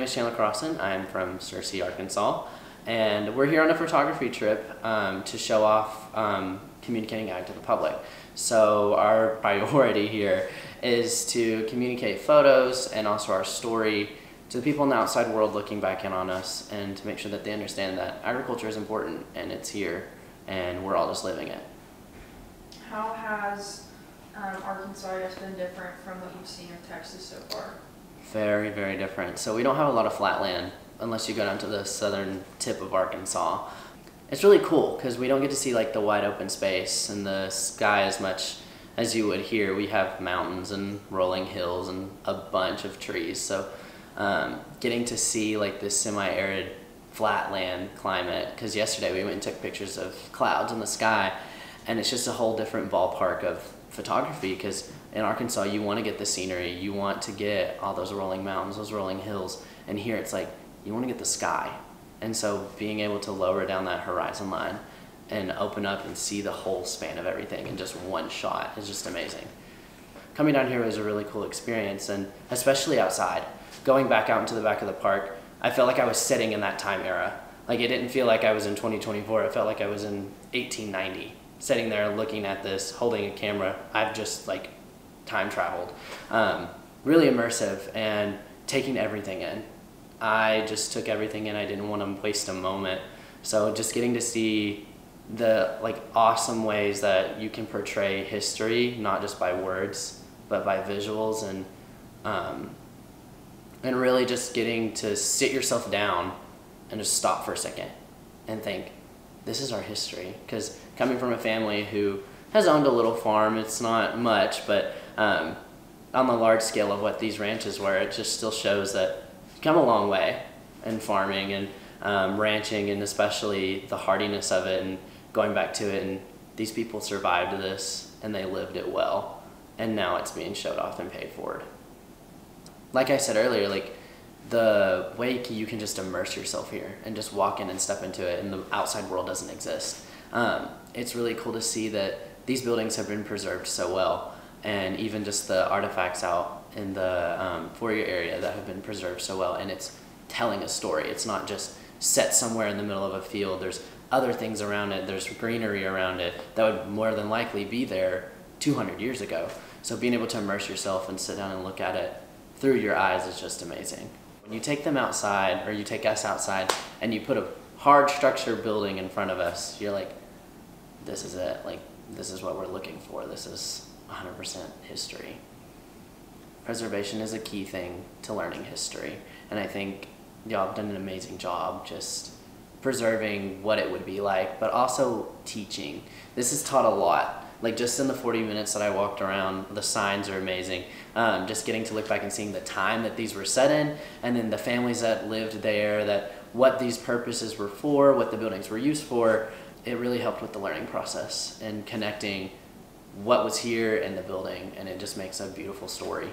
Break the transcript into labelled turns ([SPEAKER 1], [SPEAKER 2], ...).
[SPEAKER 1] is Chandler Crossen. I'm from Searcy, Arkansas, and we're here on a photography trip to show off communicating ag to the public. So our priority here is to communicate photos and also our story to the people in the outside world looking back in on us, and to make sure that they understand that agriculture is important and it's here and we're all just living it.
[SPEAKER 2] How has Arkansas, I guess, been different from what you've seen in Texas so far?
[SPEAKER 1] Very, very different. So we don't have a lot of flat land unless you go down to the southern tip of Arkansas. It's really cool because we don't get to see like the wide open space and the sky as much as you would here. We have mountains and rolling hills and a bunch of trees. So getting to see like this semi-arid flat land climate, because yesterday we went and took pictures of clouds in the sky, and it's just a whole different ballpark of photography, because in Arkansas you want to get the scenery, you want to get all those rolling mountains, those rolling hills, and here it's like you want to get the sky. And so being able to lower down that horizon line and open up and see the whole span of everything in just one shot is just amazing. Coming down here was a really cool experience, and especially outside. Going back out into the back of the park, I felt like I was sitting in that time era. Like, it didn't feel like I was in 2024, it felt like I was in 1890. Sitting there looking at this, holding a camera. I've just like time traveled. Really immersive and taking everything in. I just took everything in. I didn't want to waste a moment. So just getting to see the like awesome ways that you can portray history, not just by words, but by visuals, and really just getting to sit yourself down and just stop for a second and think, this is our history. Because coming from a family who has owned a little farm, it's not much, but on the large scale of what these ranches were, it just still shows that you've come a long way in farming and ranching, and especially the hardiness of it and going back to it. And these people survived this and they lived it well, and now it's being showed off and paid forward. Like I said earlier, like the way you can just immerse yourself here and just walk in and step into it, and the outside world doesn't exist. It's really cool to see that these buildings have been preserved so well, and even just the artifacts out in the foyer area that have been preserved so well, and it's telling a story. It's not just set somewhere in the middle of a field. There's other things around it. There's greenery around it that would more than likely be there 200 years ago. So being able to immerse yourself and sit down and look at it through your eyes is just amazing. When you take them outside, or you take us outside, and you put a hard structure building in front of us, you're like, this is it. Like, this is what we're looking for. This is 100% history. Preservation is a key thing to learning history, and I think y'all have done an amazing job just preserving what it would be like, but also teaching. This has taught a lot. Like, just in the 40 minutes that I walked around, the signs are amazing. Just getting to look back and seeing the time that these were set in, and then the families that lived there, that what these purposes were for, what the buildings were used for, it really helped with the learning process and connecting what was here in the building, and it just makes a beautiful story.